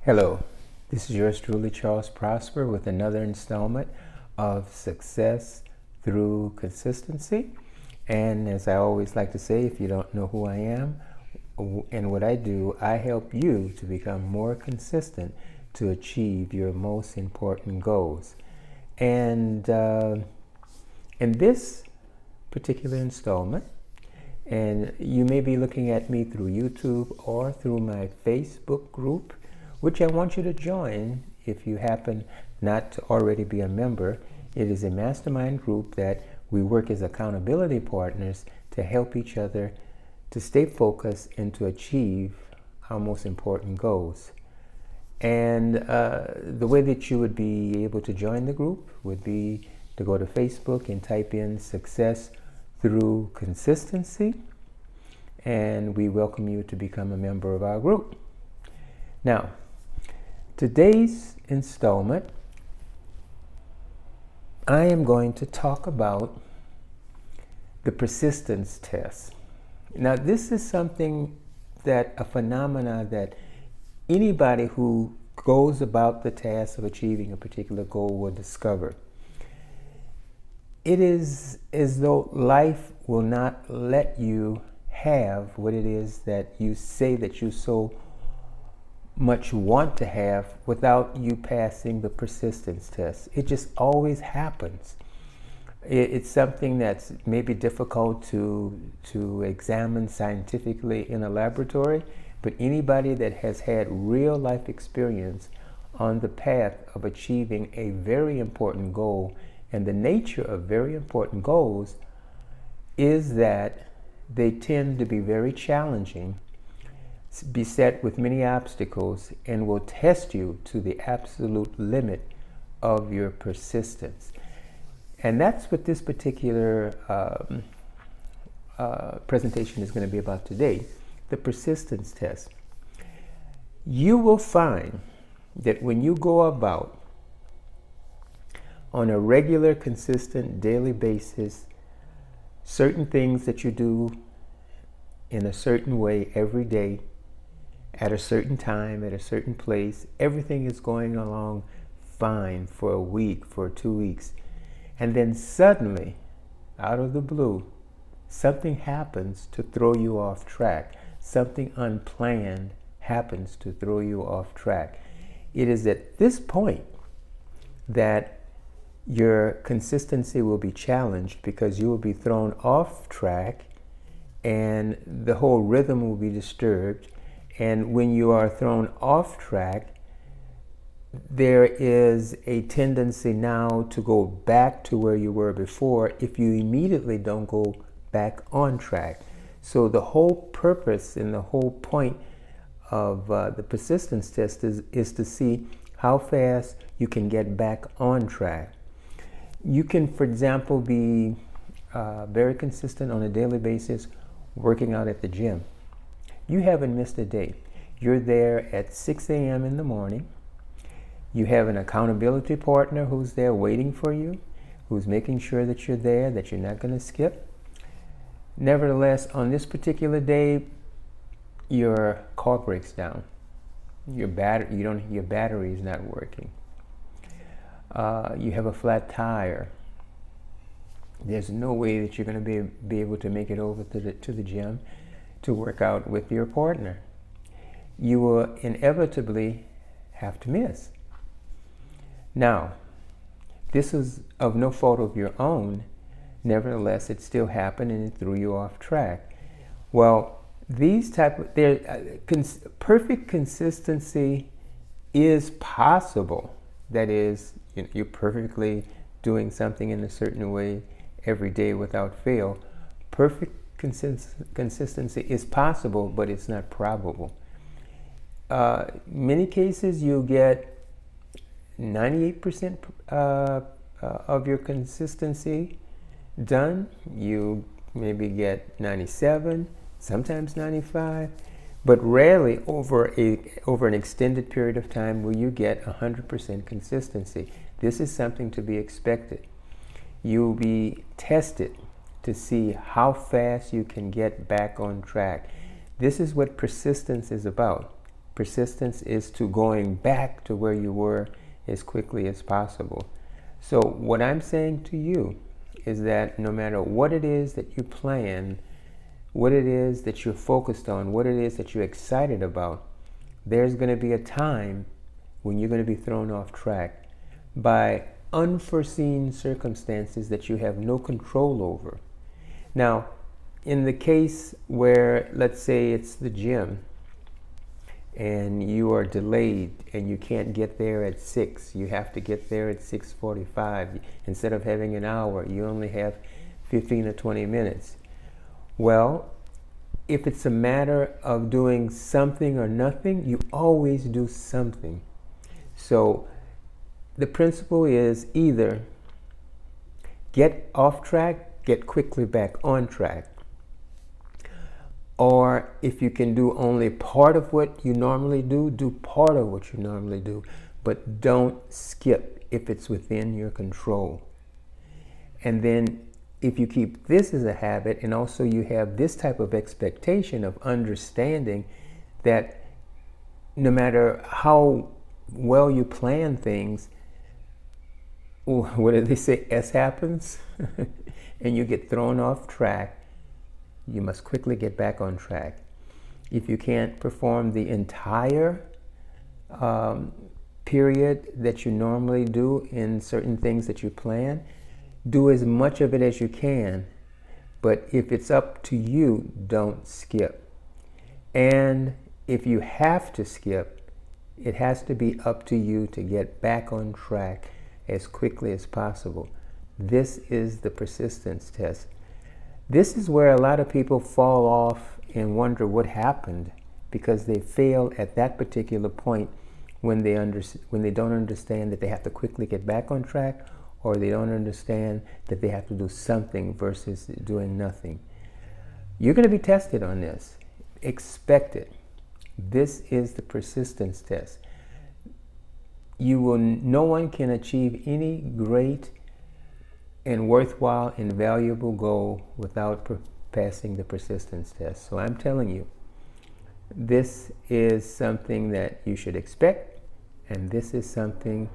Hello, this is yours truly, Charles Prosper, with another installment of Success Through Consistency. And as I always like to say, if you don't know who I am and what I do, I help you to become more consistent to achieve your most important goals. And in this particular installment, and you may be looking at me through YouTube or through my Facebook group, which I want you to join if you happen not to already be a member. It is a mastermind group that we work as accountability partners to help each other to stay focused and to achieve our most important goals. And the way that you would be able to join the group would be to go to Facebook and type in Success Through Consistency, and we welcome you to become a member of our group. Now, today's installment, I am going to talk about the persistence test. Now, this is something a phenomena that anybody who goes about the task of achieving a particular goal will discover. It is as though life will not let you have what it is that you say that you so much want to have without you passing the persistence test. It just always happens. It's something that's maybe difficult to examine scientifically in a laboratory, but anybody that has had real life experience on the path of achieving a very important goal, and the nature of very important goals is that they tend to be very challenging, beset with many obstacles, and will test you to the absolute limit of your persistence. And that's what this particular presentation is going to be about today, the persistence test. You will find that when you go about on a regular, consistent, daily basis, certain things that you do in a certain way every day, at a certain time, at a certain place, everything is going along fine for a week, for 2 weeks. And then suddenly, out of the blue, something happens to throw you off track. Something unplanned happens to throw you off track. It is at this point that your consistency will be challenged, because you will be thrown off track and the whole rhythm will be disturbed. And when you are thrown off track, there is a tendency now to go back to where you were before if you immediately don't go back on track. So the whole purpose and the whole point of the persistence test is to see how fast you can get back on track. You can, for example, be very consistent on a daily basis working out at the gym. You haven't missed a day. You're there at 6 a.m. in the morning. You have an accountability partner who's there waiting for you, who's making sure that you're there, that you're not going to skip. Nevertheless, on this particular day, your car breaks down. Your battery is not working. You have a flat tire. There's no way that you're going to be able to make it over to the gym to work out with your partner. You will inevitably have to miss. Now, this is of no fault of your own. Nevertheless, it still happened and it threw you off track. Well, perfect consistency is possible. That is, you're perfectly doing something in a certain way every day without fail. Perfect consistency is possible, but it's not probable. Many cases you'll get 98% of your consistency done. You maybe get 97, sometimes 95, but rarely over an extended period of time will you get 100% consistency. This is something to be expected. You'll be tested to see how fast you can get back on track. This is what persistence is about. Persistence is to going back to where you were as quickly as possible. So what I'm saying to you is that no matter what it is that you plan, what it is that you're focused on, what it is that you're excited about, there's going to be a time when you're going to be thrown off track by unforeseen circumstances that you have no control over. Now, in the case where, let's say it's the gym, and you are delayed and you can't get there at 6, you have to get there at 6:45. Instead of having an hour, you only have 15 or 20 minutes. Well, if it's a matter of doing something or nothing, you always do something. So the principle is either get off track, get quickly back on track. Or if you can do only part of what you normally do, do part of what you normally do. But don't skip if it's within your control. And then if you keep this as a habit, and also you have this type of expectation of understanding that no matter how well you plan things, what do they say, S happens, and you get thrown off track, you must quickly get back on track. If you can't perform the entire period that you normally do in certain things that you plan, do as much of it as you can. But if it's up to you, don't skip. And if you have to skip, it has to be up to you to get back on track as quickly as possible. This is the persistence test. This is where a lot of people fall off and wonder what happened, because they fail at that particular point when they don't understand that they have to quickly get back on track, or they don't understand that they have to do something versus doing nothing. You're going to be tested on this. Expect it. This is the persistence test. No one can achieve any great and worthwhile and valuable goal without passing the persistence test. So I'm telling you, this is something that you should expect, and this is something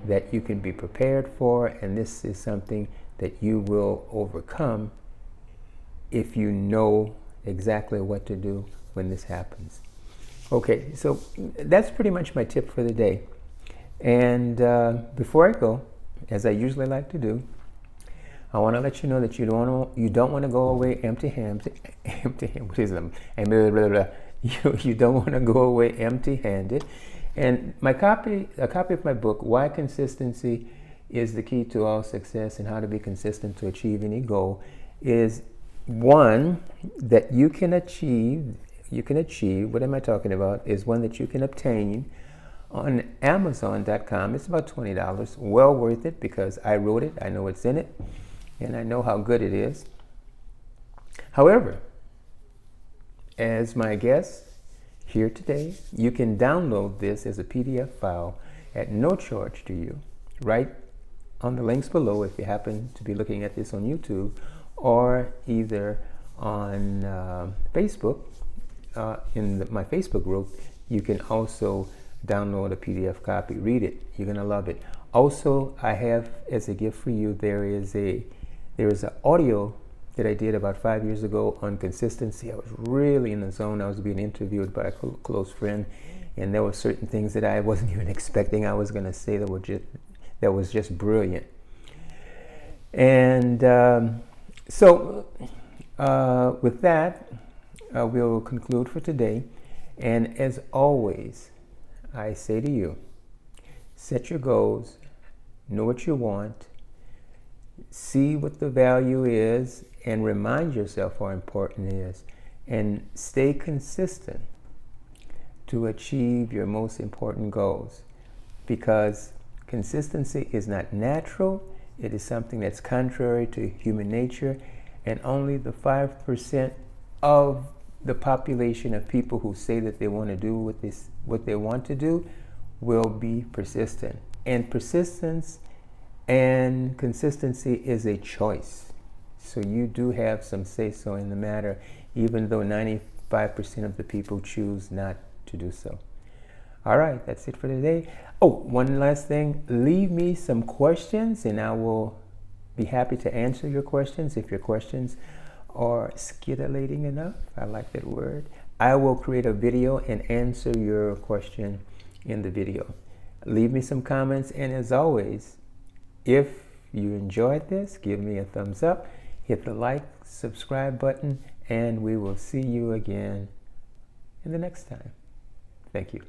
that you can be prepared for, and this is something that you will overcome if you know exactly what to do when this happens. Okay, so that's pretty much my tip for the day. And before I go, as I usually like to do, I want to let you know that you don't want to go away empty-handed. You don't want to go away empty-handed. And a copy of my book, Why Consistency is the Key to All Success and How to Be Consistent to Achieve Any Goal, is one that you can achieve. What am I talking about? Is one that you can obtain on Amazon.com. It's about $20. Well worth it, because I wrote it. I know what's in it, and I know how good it is. However, as my guest here today, you can download this as a PDF file at no charge to you, right on the links below if you happen to be looking at this on YouTube, or either on Facebook, in my Facebook group. You can also download a PDF copy, read it. You're going to love it. Also, I have as a gift for you, there is an audio that I did about 5 years ago on consistency. I was really in the zone. I was being interviewed by a close friend, and there were certain things that I wasn't even expecting I was going to say that was just brilliant. And so with that, we'll conclude for today. And as always, I say to you, set your goals, know what you want, see what the value is, and remind yourself how important it is, and stay consistent to achieve your most important goals. Because consistency is not natural, it is something that's contrary to human nature, and only the 5% of the population of people who say that they want to do what they want to do will be persistent. And persistence and consistency is a choice. So you do have some say-so in the matter, even though 95% of the people choose not to do so. All right, that's it for today. Oh, one last thing. Leave me some questions and I will be happy to answer your questions. If your questions are scintillating enough, I like that word, I will create a video and answer your question in the video. Leave me some comments, and as always, if you enjoyed this, give me a thumbs up, hit the like, subscribe button, and we will see you again in the next time. Thank you.